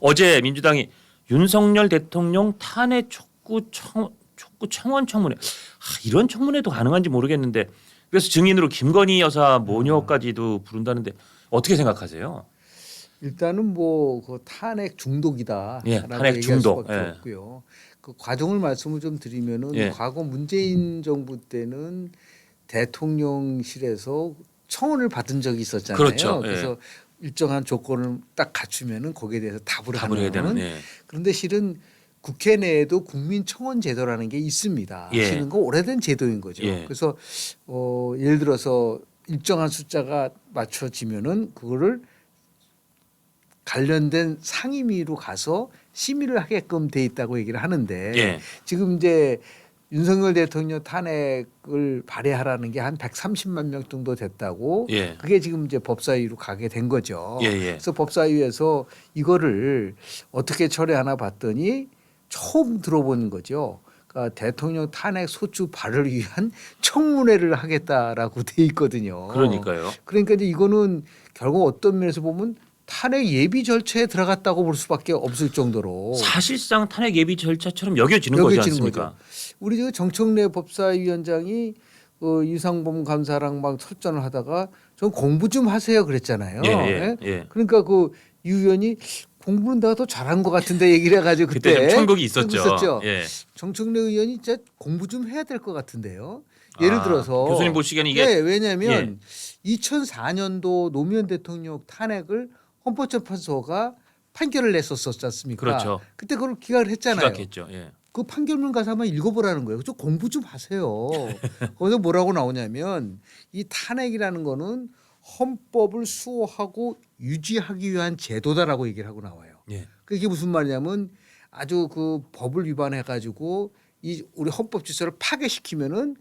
어제 민주당이 윤석열 대통령 탄핵 촉구 청원 청문회 이런 청문회도 가능한지 모르겠는데 그래서 증인으로 김건희 여사 모녀까지도 부른다는데 어떻게 생각하세요? 일단은 그 탄핵 중독이다라고 예, 탄핵 얘기할 중독. 수밖에 예. 없고요. 그 과정을 말씀을 좀 드리면은 예. 과거 문재인 정부 때는 대통령실에서 청원을 받은 적이 있었잖아요. 그렇죠. 예. 그래서 일정한 조건을 딱 갖추면은 거기에 대해서 답을 해야 되는. 하는. 예. 그런데 실은 국회 내에도 국민청원 제도라는 게 있습니다. 예. 실은 그 오래된 제도인 거죠. 예. 그래서 예를 들어서 일정한 숫자가 맞춰지면은 그거를 관련된 상임위로 가서 심의를 하게끔 돼 있다고 얘기를 하는데 예. 지금 이제 윤석열 대통령 탄핵을 발의하라는 게 한 130만 명 정도 됐다고 예. 그게 지금 이제 법사위로 가게 된 거죠. 예, 예. 그래서 법사위에서 이거를 어떻게 처리하나 봤더니 처음 들어본 거죠. 그러니까 대통령 탄핵 소추 발의를 위한 청문회를 하겠다라고 돼 있거든요. 그러니까요. 그러니까 이제 이거는 결국 어떤 면에서 보면 탄핵 예비 절차에 들어갔다고 볼 수밖에 없을 정도로 사실상 탄핵 예비 절차처럼 여겨지는 거지 않습니까? 우리 저 정청래 법사위원장이 이상범 감사랑 막 설전을 하다가 전 공부 좀 하세요 그랬잖아요. 예, 예, 예. 그러니까 그 이 의원이 공부는 내가 더 잘한 것 같은데 얘기를 해가지고 그때 좀 천국이 있었죠. 있었죠. 예. 정청래 의원이 진짜 공부 좀 해야 될 것 같은데요. 예를 들어서 교수님 보시기에는 이게 네, 왜냐하면 2004년도 노무현 대통령 탄핵을 헌법재판소가 판결을 냈었지 않습니까? 그렇죠. 그때 그걸 기각을 했잖아요. 기각했죠. 예. 그 판결문 가서 한번 읽어보라는 거예요. 좀 공부 좀 하세요. 거기서 뭐라고 나오냐면 이 탄핵이라는 거는 헌법을 수호하고 유지하기 위한 제도다라고 얘기를 하고 나와요. 예. 그게 무슨 말이냐면 아주 그 법을 위반해 가지고 이 우리 헌법 질서를 파괴시키면은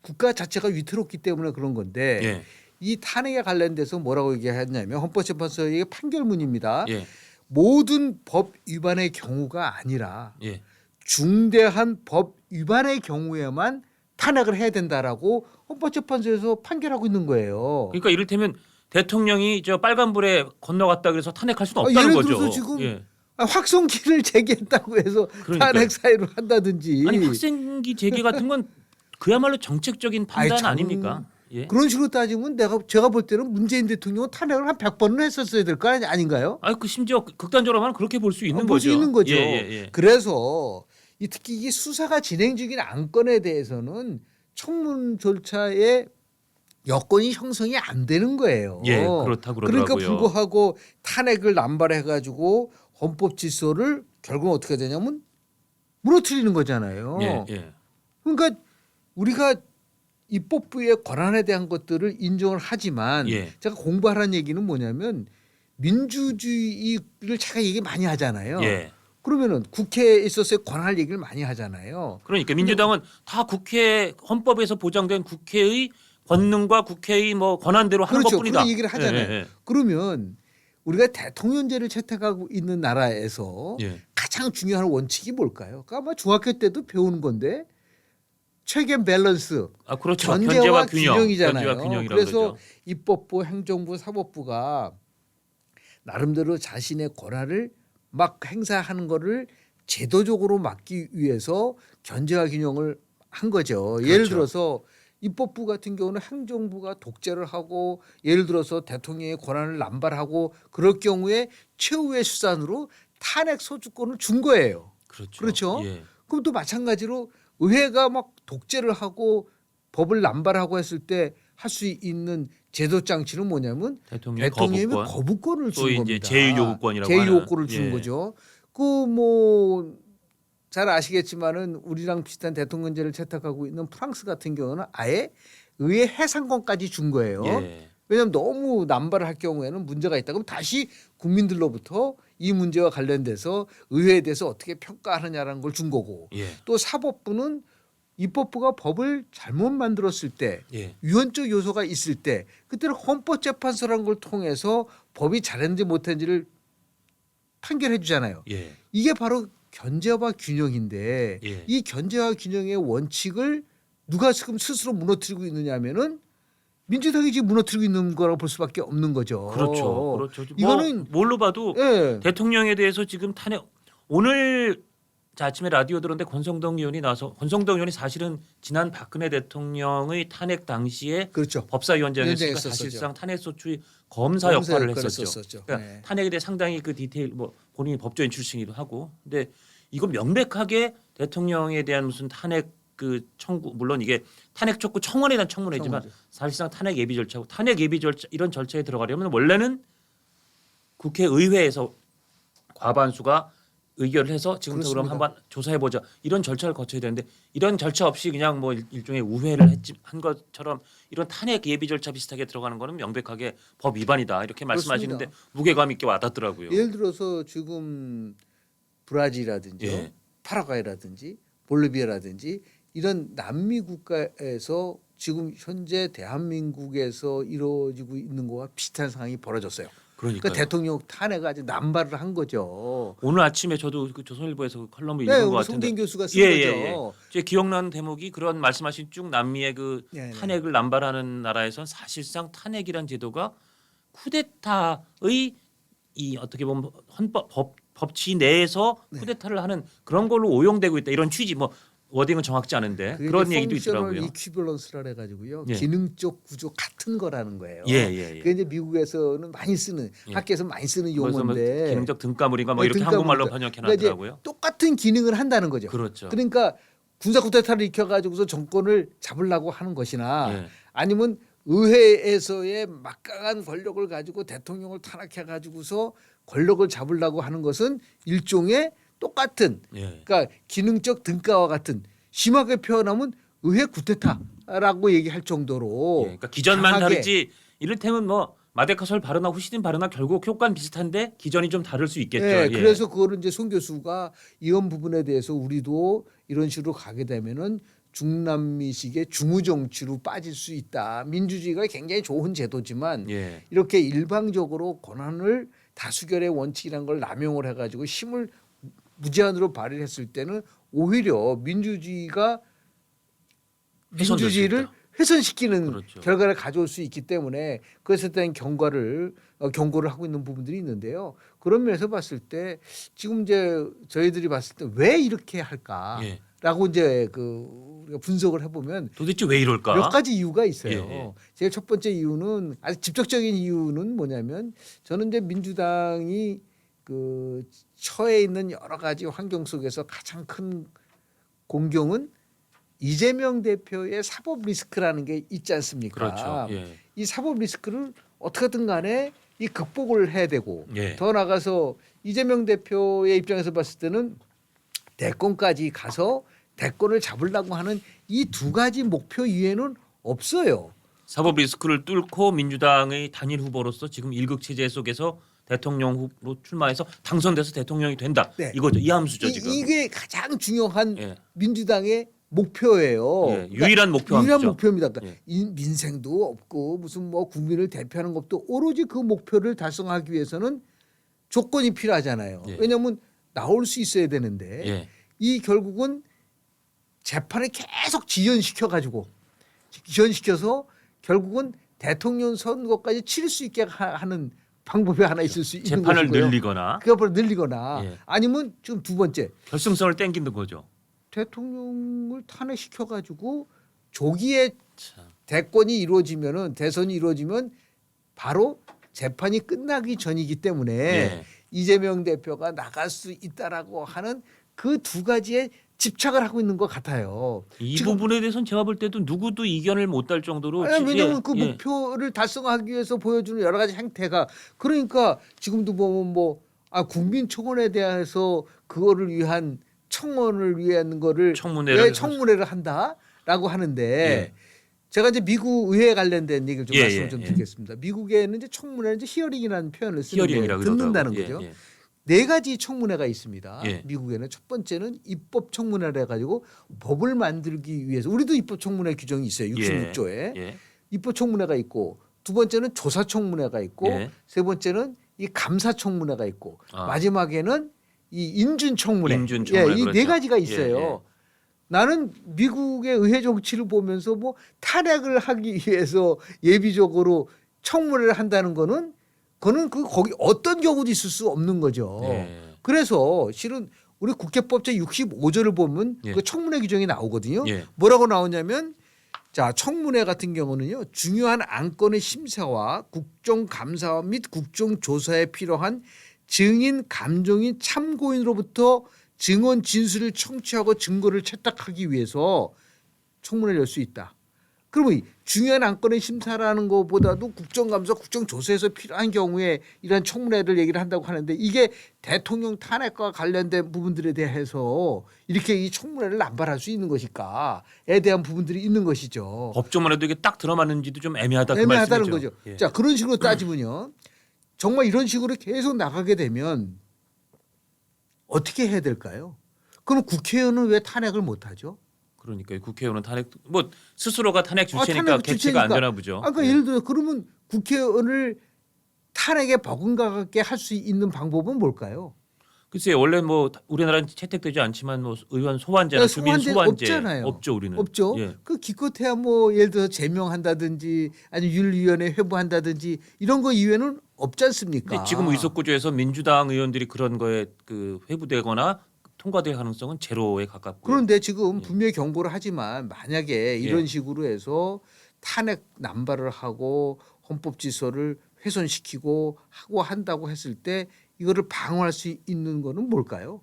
국가 자체가 위태롭기 때문에 그런 건데 예. 이 탄핵에 관련돼서 뭐라고 얘기했냐면 헌법재판소의 판결문입니다. 예. 모든 법 위반의 경우가 아니라 예. 중대한 법 위반의 경우에만 탄핵을 해야 된다라고 헌법재판소에서 판결하고 있는 거예요. 그러니까 이를테면 대통령이 저 빨간불에 건너갔다 그래서 탄핵할 수는 없다는 예를 거죠. 들어서 지금 예. 확성기를 제기했다고 해서 그러니까요. 탄핵 사유를 한다든지 아니 확생기 재개 같은 건 그야말로 정책적인 판단 아닙니까? 예. 그런 식으로 따지면 제가 볼 때는 문재인 대통령은 탄핵을 한 100번은 했었어야 될 거 아닌가요? 아니 그 심지어 극단적으로 하면 그렇게 볼 수 있는 볼 거죠. 수 있는 거죠. 예, 예, 예. 그래서 특히 이 수사가 진행 중인 안건에 대해서는 청문 절차에 여건이 형성이 안 되는 거예요. 예, 그렇다 그러더라고요. 그러니까 불구하고 탄핵을 남발해 가지고 헌법 질서를 결국 어떻게 되냐면 무너뜨리는 거잖아요. 예, 예. 그러니까 우리가 입법부의 권한에 대한 것들을 인정을 하지만 예. 제가 공부하라는 얘기는 뭐냐면 민주주의를 제가 얘기 많이 하잖아요. 예. 그러면은 국회에 있어서의 권한을 얘기를 많이 하잖아요. 그러니까 민주당은 다 국회 헌법에서 보장된 국회의 권능과 국회의 뭐 권한대로 하는 그렇죠. 것뿐이다. 그런 얘기를 하잖아요. 예, 예, 그러면 우리가 대통령제를 채택하고 있는 나라에서 예. 가장 중요한 원칙이 뭘까요? 그러니까 아마 중학교 때도 배우는 건데 체계 밸런스, 아 그렇죠. 견제와 균형, 균형이잖아요. 견제와 균형이라고 그래서 그러죠. 입법부, 행정부, 사법부가 나름대로 자신의 권한을 막 행사하는 거를 제도적으로 막기 위해서 견제와 균형을 한 거죠. 예를 그렇죠. 들어서 입법부 같은 경우는 행정부가 독재를 하고 예를 들어서 대통령의 권한을 남발하고 그럴 경우에 최후의 수단으로 탄핵 소추권을 준 거예요. 그렇죠. 그렇죠? 예. 그럼 또 마찬가지로 의회가 막 독재를 하고 법을 남발하고 했을 때 할 수 있는 제도 장치는 뭐냐면 대통령의 대통령이 거부권. 거부권을 준 또 이제 겁니다. 제1요구권이라고 제1요구권을 하는. 준 예. 거죠. 그 뭐 잘 아시겠지만은 우리랑 비슷한 대통령제를 채택하고 있는 프랑스 같은 경우는 아예 의회 해산권까지 준 거예요. 예. 왜냐하면 너무 남발을 할 경우에는 문제가 있다. 그럼 다시 국민들로부터 이 문제와 관련돼서 의회에 대해서 어떻게 평가하느냐라는 걸 준 거고 예. 또 사법부는 입법부가 법을 잘못 만들었을 때 예. 유언적 요소가 있을 때 그때는 헌법재판소라는 걸 통해서 법이 잘했는지 못했는지를 판결해 주잖아요. 예. 이게 바로 견제와 균형인데 예. 이 견제와 균형의 원칙을 누가 지금 스스로 무너뜨리고 있느냐면은 민주당이 지금 무너뜨리고 있는 거라고 볼 수밖에 없는 거죠. 그렇죠. 그렇죠. 이거는 뭘로 봐도 예. 대통령에 대해서 지금 탄핵 오늘 아침에 라디오 들었는데 권성동 의원이 나와서 권성동 의원이 사실은 지난 박근혜 대통령의 탄핵 당시에 그렇죠. 법사위원장이었으니까 위원장이었었죠. 사실상 탄핵 소추의 검사 역할을 했었죠. 했었죠. 그러니까 네. 탄핵에 대해 상당히 그 디테일 뭐 본인이 법조인 출신이기도 하고 근데 이건 명백하게 대통령에 대한 무슨 탄핵 그 청구 물론 이게 탄핵 촉구 청원에 대한 청문회지만 청문회죠. 사실상 탄핵 예비 절차고 탄핵 예비 절차 이런 절차에 들어가려면 원래는 국회의회에서 과반수가 의결을 해서 지금부터 그럼 그렇습니다. 한번 조사해 보자 이런 절차를 거쳐야 되는데 이런 절차 없이 그냥 뭐 일종의 우회를 한 것처럼 이런 탄핵 예비 절차 비슷하게 들어가는 거는 명백하게 법 위반이다 이렇게 말씀하시는데 무게감 있게 와닿더라고요. 예를 들어서 지금 브라질이라든지 예. 파라과이라든지 볼리비아라든지 이런 남미 국가에서 지금 현재 대한민국에서 이루어지고 있는 거와 비슷한 상황이 벌어졌어요. 그러니까 그러니까 대통령 탄핵을 아주 남발을 한 거죠. 오늘 아침에 저도 그 조선일보에서 그 컬럼을 네, 읽은 것 우리 같은데 송대인 교수가 쓴 예. 거죠. 제 기억나는 대목이 그런 말씀하신 쭉 남미의 그 네, 네. 탄핵을 남발하는 나라에선 사실상 탄핵이란 제도가 쿠데타의 이 어떻게 보면 법치 내에서 네. 쿠데타를 하는 그런 걸로 오용되고 있다 이런 취지 뭐 워딩은 정확지 않은데 그게 그런 이제 얘기도 펑셔널 있더라고요. 이퀴벌런스라 해가지고요. 예. 기능적 구조 같은 거라는 거예요. 예. 그게 이제 미국에서는 많이 쓰는 예. 학교에서 많이 쓰는 그래서 뭐 용어인데 기능적 등가물인가 뭐 네, 이렇게 등가물이죠. 한국말로 번역해 그러니까 이제 놨더라고요. 똑같은 기능을 한다는 거죠. 그렇죠. 그러니까 군사 쿠데타를 일으켜가지고서 정권을 잡으려고 하는 것이나 예. 아니면 의회에서의 막강한 권력을 가지고 대통령을 탄핵해가지고서 권력을 잡으려고 하는 것은 일종의 똑같은 예. 그러니까 기능적 등가와 같은 심하게 표현하면 의회 쿠데타라고 얘기할 정도로 예, 그러니까 기전만 강하게 다르지 이를테면 뭐 마데카솔 바르나 후시딘 바르나 결국 효과는 비슷한데 기전이 좀 다를 수 있겠죠. 예, 예. 그래서 그거를 이제 송 교수가 이런 부분에 대해서 우리도 이런 식으로 가게 되면은 중남미식의 중우 정치로 빠질 수 있다. 민주주의가 굉장히 좋은 제도지만 예. 이렇게 일방적으로 권한을 다수결의 원칙이라는 걸 남용을 해가지고 힘을 무제한으로 발휘했을 때는 오히려 민주주의가 훼손될 수 민주주의를 있다. 훼손시키는 그렇죠. 결과를 가져올 수 있기 때문에 그것에 대한 경고를 하고 있는 부분들이 있는데요. 그런 면에서 봤을 때 지금 이제 저희들이 봤을 때 왜 이렇게 할까라고 예. 이제 우리가 분석을 해보면 도대체 왜 이럴까? 몇 가지 이유가 있어요. 예. 제일 첫 번째 이유는 아주 직접적인 이유는 뭐냐면 저는 이제 민주당이 그 처해 있는 여러 가지 환경 속에서 가장 큰 공경은 이재명 대표의 사법 리스크라는 게 있지 않습니까? 그렇죠. 예. 이 사법 리스크를 어떻게든 간에 이 극복을 해야 되고 예. 더 나가서 이재명 대표의 입장에서 봤을 때는 대권까지 가서 대권을 잡으려고 하는 이 두 가지 목표 이외에는 없어요. 사법 리스크를 뚫고 민주당의 단일 후보로서 지금 일극 체제 속에서 대통령 후보로 출마해서 당선돼서 대통령이 된다. 네. 이거죠. 이 함수죠 지금. 이게 가장 중요한 예. 민주당의 목표예요. 예. 유일한 목표 유일한 함수죠. 목표입니다. 예. 이 민생도 없고 무슨 뭐 국민을 대표하는 것도 오로지 그 목표를 달성하기 위해서는 조건이 필요하잖아요. 예. 왜냐하면 나올 수 있어야 되는데 예. 이 결국은 재판을 계속 지연시켜서 결국은 대통령 선거까지 치를 수 있게 하는 방법이 하나 있을 수 있는 재판을 것이고요. 늘리거나 그걸 늘리거나 예. 아니면 지금 두 번째 결승선을 땡기는 거죠. 대통령을 탄핵시켜 가지고 조기에 참. 대권이 이루어지면은 대선이 이루어지면 바로 재판이 끝나기 전이기 때문에 예. 이재명 대표가 나갈 수 있다라고 하는 그 두 가지에 집착을 하고 있는 것 같아요. 이 지금- 부분에 대해서는 제가 볼 때도 누구도 이견을 못 달 정도로 왜냐하면 그 예. 목표를 달성하기 위해서 보여주는 여러 가지 행태가 그러니까 지금도 보면 국민청원에 대해서 그거를 위한 청원을 위한 거를 청문회를 왜 청문회를 한다라고 하는데 예. 제가 이제 미국 의회 관련된 얘기를 좀 예, 말씀을 예, 좀 예. 드리겠습니다. 미국에는 이제 청문회는 이제 히어링이라는 표현을 쓰는데 히어링이라고 듣는다는 그러더라고요. 거죠. 예. 네 가지 청문회가 있습니다. 예. 미국에는 첫 번째는 입법 청문회를 해가지고 법을 만들기 위해서 우리도 입법 청문회 규정이 있어요. 66조에 예. 입법 청문회가 있고 두 번째는 조사 청문회가 있고 예. 세 번째는 이 감사 청문회가 있고 아. 마지막에는 이 인준 청문회. 인준 청문회, 이 네 그렇죠. 가지가 있어요. 예, 예. 나는 미국의 의회 정치를 보면서 뭐 탄핵을 하기 위해서 예비적으로 청문회를 한다는 그거는 거기 어떤 경우도 있을 수 없는 거죠. 예. 그래서 실은 우리 국회법 제 65조를 보면 예. 그 청문회 규정이 나오거든요. 예. 뭐라고 나오냐면 자, 청문회 같은 경우는요. 중요한 안건의 심사와 국정감사 및 국정조사에 필요한 증인, 감정인, 참고인으로부터 증언 진술을 청취하고 증거를 채택하기 위해서 청문회를 열 수 있다. 그러면 이 중요한 안건의 심사라는 것보다도 국정감사, 국정조사에서 필요한 경우에 이런 청문회를 얘기를 한다고 하는데 이게 대통령 탄핵과 관련된 부분들에 대해서 이렇게 이 청문회를 남발할 수 있는 것일까에 대한 부분들이 있는 것이죠. 법조만 해도 이게 딱 들어맞는지도 좀 애매하다. 애매하다는 그 거죠. 말씀이죠. 예. 자, 그런 식으로 따지면요. 정말 이런 식으로 계속 나가게 되면 어떻게 해야 될까요? 그럼 국회의원은 왜 탄핵을 못 하죠? 그러니까 국회의원은 탄핵 뭐 스스로가 탄핵 주체니까 탄핵 개체가 주체니까. 안 되나 보죠. 그러니까 예. 예를 들어 그러면 국회의원을 탄핵에 버금가게 할 수 있는 방법은 뭘까요? 글쎄요, 원래 뭐 우리나라는 채택되지 않지만 뭐 의원 소환제나 주민 소환제 소환제 없잖아요. 없죠, 우리는. 없죠. 예. 그 기껏해야 뭐 예를 들어 제명한다든지 아니면 윤리위원회 회부한다든지 이런 거 이외에는 없지 않습니까? 근데 지금 의석구조에서 민주당 의원들이 그런 거에 그 회부되거나 통과될 가능성은 제로에 가깝고요. 그런데 지금 예. 분명히 경고를 하지만 만약에 이런 식으로 해서 탄핵 남발을 하고 헌법질서를 훼손시키고 하고 한다고 했을 때 이거를 방어할 수 있는 거는 뭘까요?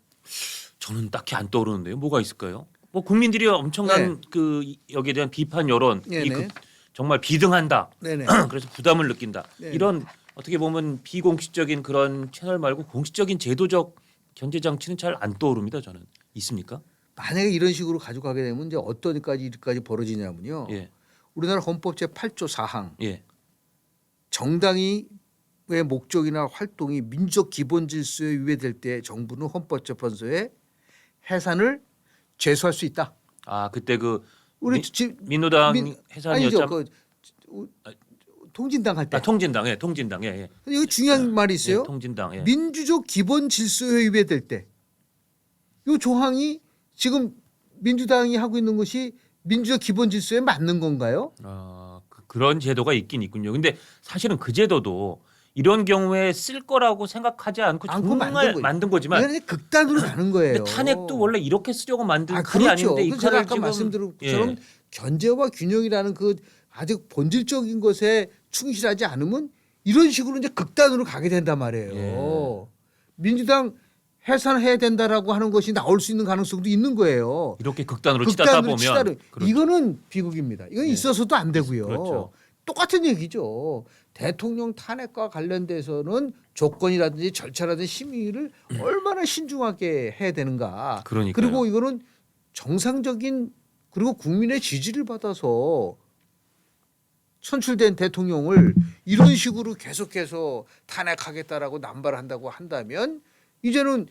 저는 딱히 안 떠오르는데요. 뭐가 있을까요? 뭐 국민들이 엄청난 그 여기에 대한 비판 여론, 네네. 정말 비등한다. 네네. 그래서 부담을 느낀다. 네. 이런 어떻게 보면 비공식적인 그런 채널 말고 공식적인 제도적 견제 장치는 잘 안 떠오릅니다. 저는 있습니까? 만약에 이런 식으로 가져가게 되면 이제 어떠니까지 일까지 벌어지냐면요. 예, 우리나라 헌법 제 8조 4항 예. 정당의 목적이나 활동이 민족 기본 질서에 위배될 때 정부는 헌법재판소에 해산을 제소할 수 있다. 아 그때 그 우리 지, 민노당 아니죠. 해산이었죠. 통진당 할 때. 통진당, 예, 통진당, 예. 이거 중요한 말이 있어요. 예, 통진당, 예. 민주적 기본 질서에 위배될 때. 이 조항이 지금 민주당이 하고 있는 것이 민주적 기본 질서에 맞는 건가요? 그런 제도가 있긴 있군요. 근데 사실은 그 제도도 이런 경우에 쓸 거라고 생각하지 않고 정말 만든 거지만 이건 극단으로 가는 거예요. 근데 탄핵도 원래 이렇게 쓰려고 만든 칼이 그렇죠. 아닌데 이 제가 칼을 아까 지금 말씀드린 것처럼 견제와 균형이라는 그 아주 본질적인 것에 충실하지 않으면 이런 식으로 이제 극단으로 가게 된단 말이에요. 민주당 해산해야 된다라고 하는 것이 나올 수 있는 가능성도 있는 거예요. 이렇게 극단으로 치닫다 보면 그렇죠. 이거는 비극입니다. 이건 있어서도 안 되고요. 그렇죠. 똑같은 얘기죠. 대통령 탄핵과 관련돼서는 조건이라든지 절차라든지 심의를 얼마나 신중하게 해야 되는가. 그러니까요. 그리고 이거는 정상적인 그리고 국민의 지지를 받아서 선출된 대통령을 이런 식으로 계속해서 탄핵하겠다라고 남발한다고 한다면 이제는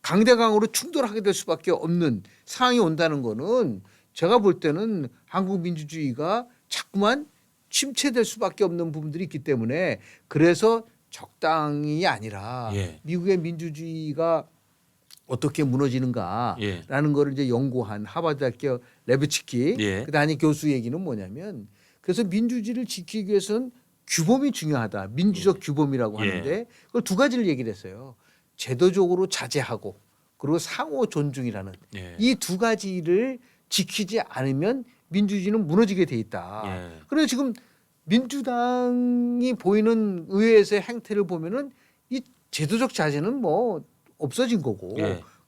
강대강으로 충돌하게 될 수밖에 없는 상황이 온다는 거는 제가 볼 때는 한국 민주주의가 자꾸만 침체될 수밖에 없는 부분들이 있기 때문에 그래서 적당이 아니라 미국의 민주주의가 어떻게 무너지는가라는 거를 이제 연구한 하버드대학교 레브치키 그 단임 교수 얘기는 뭐냐면 그래서 민주주의를 지키기 위해서는 규범이 중요하다. 민주적 규범이라고 하는데 그걸 두 가지를 얘기를 했어요. 제도적으로 자제하고 그리고 상호 존중이라는 이 두 가지를 지키지 않으면 민주주의는 무너지게 돼 있다. 그래서 지금 민주당이 보이는 의회에서의 행태를 보면은 이 제도적 자제는 뭐 없어진 거고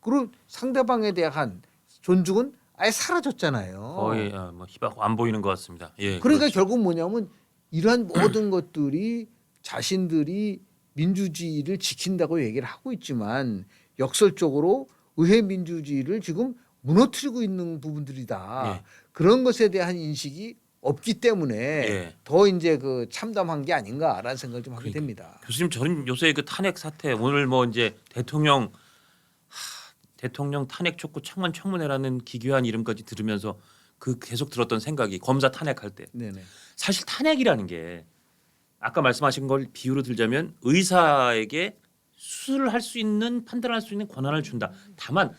그리고 상대방에 대한 존중은 아예 사라졌잖아요. 거의 뭐 희박 안 보이는 것 같습니다. 그러니까 그렇죠. 결국 뭐냐면 이러한 모든 것들이 자신들이 민주주의를 지킨다고 얘기를 하고 있지만 역설적으로 의회 민주주의를 지금 무너뜨리고 있는 부분들이다. 그런 것에 대한 인식이 없기 때문에 더 이제 그 참담한 게 아닌가라는 생각을 좀 하게 됩니다. 교수님 저는 요새 그 탄핵 사태 오늘 뭐 이제 대통령 탄핵 촉구 청원 청문회라는 기괴한 이름까지 들으면서 그 계속 들었던 생각이 검사 탄핵할 때 사실 탄핵이라는 게 아까 말씀하신 걸 비유로 들자면 의사에게 수술을 할 수 있는 판단할 수 있는 권한을 준다. 다만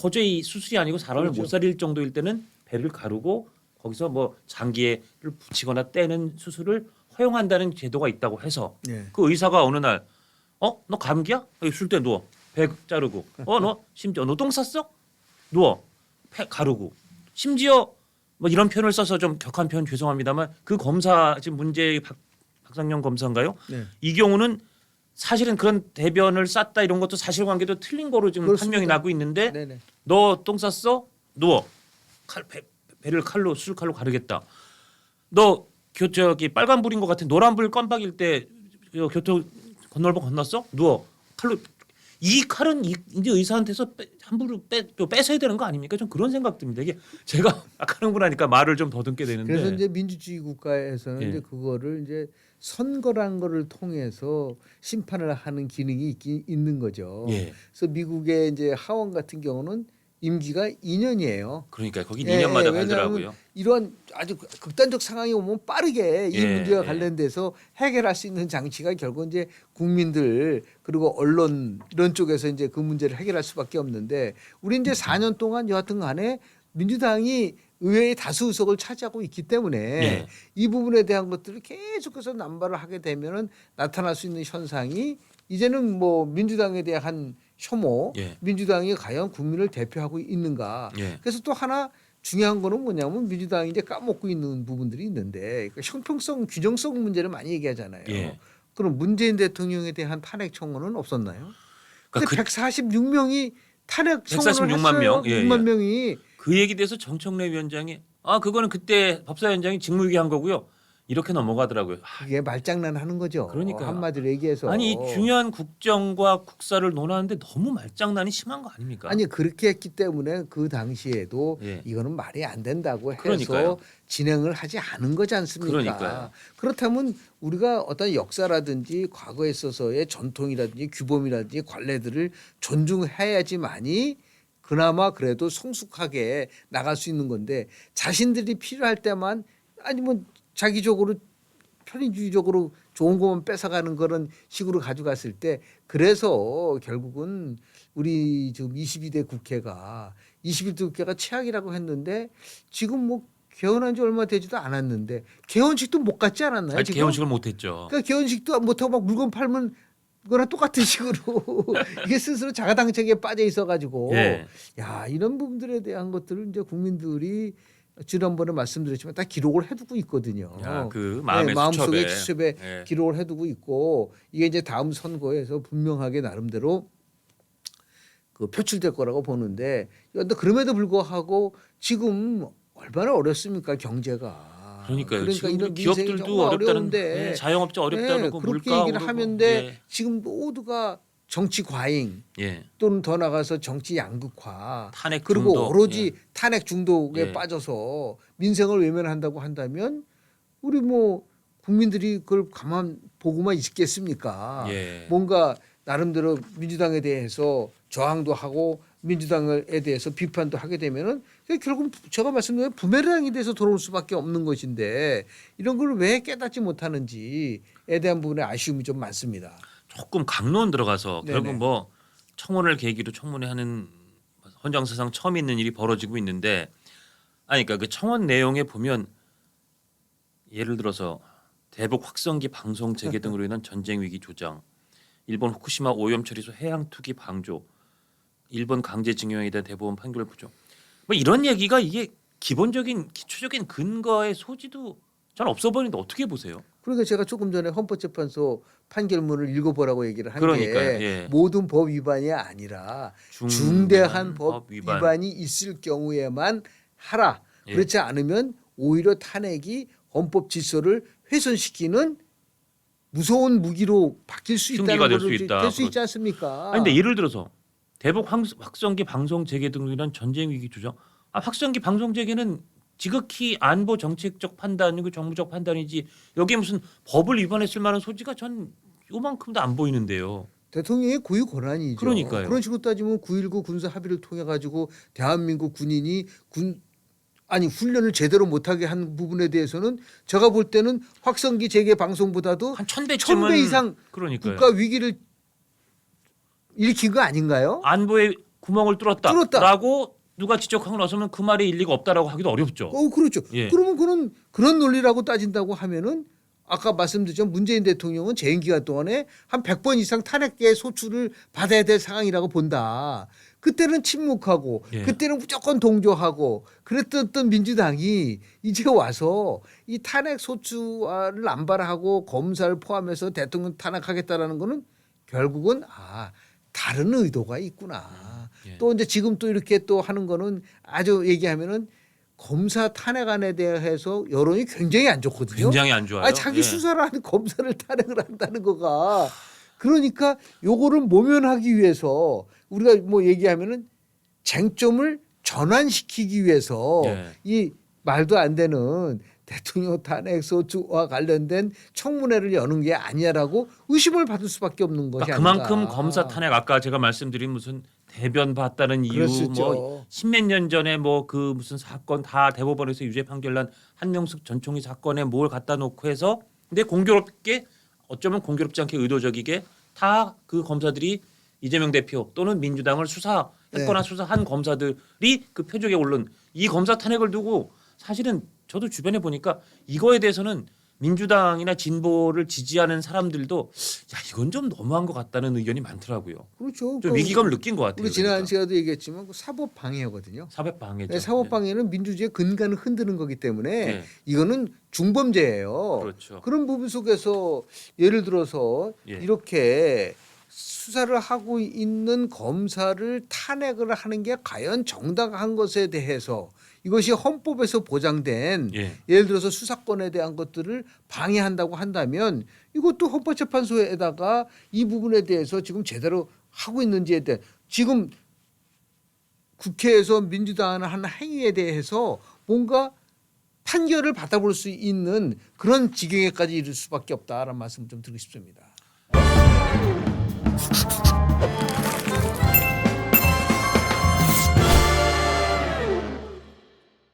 도저히 수술이 아니고 사람을 그렇죠. 못 살릴 정도일 때는 배를 가르고 거기서 뭐 장기를 붙이거나 떼는 수술을 허용한다는 제도가 있다고 해서 네. 그 의사가 어느 날 너 감기야? 여기 술 때 누워. 배 자르고. 너 심지어 너 똥 쌌어? 누워. 배 가르고. 심지어 뭐 이런 표현을 써서 좀 격한 표현 죄송합니다만 그 검사 지금 문제의 박상영 검사인가요? 네. 이 경우는 사실은 그런 대변을 쌌다 이런 것도 사실관계도 틀린 거로 지금 그렇습니다. 판명이 나고 있는데 네네. 너 똥 쌌어? 누워. 배를 칼로 수술칼로 가르겠다. 너 저기 빨간불인 것 같은 노란불 깜빡일 때 교통 건널목 건넜어? 누워. 칼로 이 칼은 이제 의사한테서 함부로 뺏어야 되는 거 아닙니까? 좀 그런 생각 듭니다. 이게 제가 아까 하는 거라니까 말을 좀 더듬게 되는데. 그래서 이제 민주주의 국가에서는 예. 이제 그거를 이제 선거란 거를 통해서 심판을 하는 기능이 있는 거죠. 예. 그래서 미국의 이제 하원 같은 경우는 임기가 2년이에요. 그러니까 거기 예, 2년마다 왜냐하면 갈더라고요. 이런 아주 극단적 상황이 오면 빠르게 이 예, 문제와 예. 관련돼서 해결할 수 있는 장치가 결국 이제 국민들 그리고 언론 이런 쪽에서 이제 그 문제를 해결할 수밖에 없는데 우리 이제 4년 동안 여하튼 간에 민주당이 의회의 다수 의석을 차지하고 있기 때문에 예. 이 부분에 대한 것들을 계속해서 남발을 하게 되면은 나타날 수 있는 현상이 이제는 뭐 민주당에 대한 혐오, 예. 민주당이 과연 국민을 대표하고 있는가. 예. 그래서 또 하나 중요한 거는 뭐냐면 민주당이 이제 까먹고 있는 부분들이 있는데 그러니까 형평성, 규정성 문제를 많이 얘기하잖아요. 예. 그럼 문재인 대통령에 대한 탄핵 청원은 없었나요? 근데 그러니까 146명이 탄핵 청원을 146만 했어요. 명. 예, 6만 예. 명이. 그 얘기 대해서 정청래 위원장이 그거는 그때 법사위원장이 직무유기한 거고요. 이렇게 넘어가더라고요. 그게 말장난 하는 거죠. 그러니까요. 한마디로 얘기해서. 아니 중요한 국정과 국사를 논하는데 너무 말장난이 심한 거 아닙니까? 아니 그렇게 했기 때문에 그 당시에도 예. 이거는 말이 안 된다고 해서 그러니까요. 진행을 하지 않은 거지 않습니까? 그러니까요. 그렇다면 우리가 어떤 역사라든지 과거에 있어서의 전통이라든지 규범이라든지 관례들을 존중해야지만이 그나마 그래도 성숙하게 나갈 수 있는 건데 자신들이 필요할 때만 아니면 자기적으로 편의주의적으로 좋은 것만 뺏어가는 그런 식으로 가져갔을 때 그래서 결국은 우리 지금 22대 국회가 21대 국회가 최악이라고 했는데 지금 뭐 개헌한 지 얼마 되지도 않았는데 개헌식도 못 갔지 않았나요? 아직 지금? 개헌식을 못했죠. 그러니까 개헌식도 못하고 막 물건 팔면 그거랑 똑같은 식으로 이게 스스로 자가당착에 빠져 있어가지고 예. 야 이런 부분들에 대한 것들을 이제 국민들이 지난번에 말씀드렸지만 다 기록을 해두고 있거든요. 야, 그 마음의 마음속에 수첩에. 수첩에 예. 기록을 해두고 있고 이게 이제 다음 선거에서 분명하게 나름대로 그 표출될 거라고 보는데 근데 그럼에도 불구하고 지금 얼마나 어렵습니까 경제가. 그러니까요. 그러니까 지금 이런 민생이 기업들도 정말 어렵다는 어려운데 예, 자영업자 어렵다는 거 그렇게 물가 얘기를 오르고. 하는데 예. 지금 모두가 정치 과잉 예. 또는 더 나가서 정치 양극화 탄핵 그리고 중독. 오로지 예. 탄핵 중독에 예. 빠져서 민생을 외면한다고 한다면 우리 뭐 국민들이 그걸 가만 보고만 있겠습니까? 예. 뭔가 나름대로 민주당에 대해서 저항도 하고 민주당에 대해서 비판도 하게 되면은 결국 제가 말씀드린 부메랑이 돼서 돌아올 수밖에 없는 것인데 이런 걸 왜 깨닫지 못하는지에 대한 부분에 아쉬움이 좀 많습니다. 조금 강론 들어가서 네네. 결국 뭐 청원을 계기로 청문회 하는 헌정사상 처음 있는 일이 벌어지고 있는데 그러니까 그 청원 내용에 보면 예를 들어서 대북 확성기 방송 재개 등으로 인한 전쟁 위기 조장, 일본 후쿠시마 오염 처리소 해양 투기 방조, 일본 강제징용에 대한 대법원 판결 부정, 뭐 이런 얘기가 이게 기본적인 기초적인 근거의 소지도 잘 없어 보이는데 어떻게 보세요? 그러니까 제가 조금 전에 헌법재판소 판결문을 읽어보라고 얘기를 한 게 그러니까요. 예. 모든 법 위반이 아니라 중대한 법 위반이 있을 경우에만 하라. 예. 그렇지 않으면 오히려 탄핵이 헌법 질서를 훼손시키는 무서운 무기로 바뀔 수 있다는 흉기가 될 것을 수 있다. 될 수 있지 않습니까? 아니 근데 예를 들어서 대북 확성기 방송 재개 등으로 인한 전쟁 위기 조정. 확성기 방송 재개는 지극히 안보 정책적 판단이고 정무적 판단이지 여기에 무슨 법을 위반했을 만한 소지가 전 요만큼도 안 보이는데요. 대통령의 고유 권한이죠. 그러니까요. 그런 식으로 따지면 9.19 군사 합의를 통해 가지고 대한민국 군인이 훈련을 제대로 못하게 한 부분에 대해서는 제가 볼 때는 확성기 재개 방송보다도 한 1000배쯤은 1000배 이상 그러니까요. 국가 위기를 일으킨 거 아닌가요? 안보에 구멍을 뚫었다라고 누가 지적하고 나서면 그 말에 일리가 없다라고 하기도 어렵죠. 그렇죠. 예. 그러면 그런 논리라고 따진다고 하면은 아까 말씀드렸죠. 문재인 대통령은 재임 기간 동안에 한 100번 이상 탄핵의 소추를 받아야 될 상황이라고 본다. 그때는 침묵하고 예. 그때는 무조건 동조하고 그랬던 민주당이 이제 와서 이 탄핵 소추를 안발하고 검사를 포함해서 대통령 탄핵하겠다라는 거는 결국은 다른 의도가 있구나. 예. 또 이제 지금 또 이렇게 또 하는 거는 아주 얘기하면은 검사 탄핵안에 대해서 여론이 굉장히 안 좋거든요. 굉장히 안 좋아요. 자기 예. 수사를 하는 검사를 탄핵을 한다는 거가 그러니까 요거를 모면하기 위해서 우리가 뭐 얘기하면은 쟁점을 전환시키기 위해서 예. 이 말도 안 되는 대통령 탄핵 소추와 관련된 청문회를 여는 게 아니야라고 의심을 받을 수밖에 없는 것이 아닌가. 그만큼 검사 탄핵 아까 제가 말씀드린 무슨 대변 봤다는 이유 그럴 수 있죠. 뭐 십몇 년 전에 뭐 그 무슨 사건 다 대법원에서 유죄 판결 난 한명숙 전 총리 사건에 뭘 갖다 놓고 해서 근데 공교롭게 어쩌면 공교롭지 않게 의도적이게 다 그 검사들이 이재명 대표 또는 민주당을 수사했거나 네. 수사한 검사들이 그 표적에 오른 이 검사 탄핵을 두고 사실은 저도 주변에 보니까 이거에 대해서는 민주당이나 진보를 지지하는 사람들도 야 이건 좀 너무한 것 같다는 의견이 많더라고요. 그렇죠. 좀 위기감을 느낀 것 같아요. 우리 지난 그러니까. 시간에도 얘기했지만 그 사법 방해거든요. 사법 방해죠. 네, 사법 방해는 민주주의의 근간을 흔드는 거기 때문에 네. 이거는 중범죄예요. 그렇죠. 그런 부분 속에서 예를 들어서 예. 이렇게 수사를 하고 있는 검사를 탄핵을 하는 게 과연 정당한 것에 대해서 이것이 헌법에서 보장된 예. 예를 들어서 수사권에 대한 것들을 방해한다고 한다면 이것도 헌법재판소에다가 이 부분에 대해서 지금 제대로 하고 있는지에 대해 지금 국회에서 민주당은 한 행위에 대해서 뭔가 판결을 받아볼 수 있는 그런 지경에까지 이를 수밖에 없다라는 말씀 좀 드리고 싶습니다.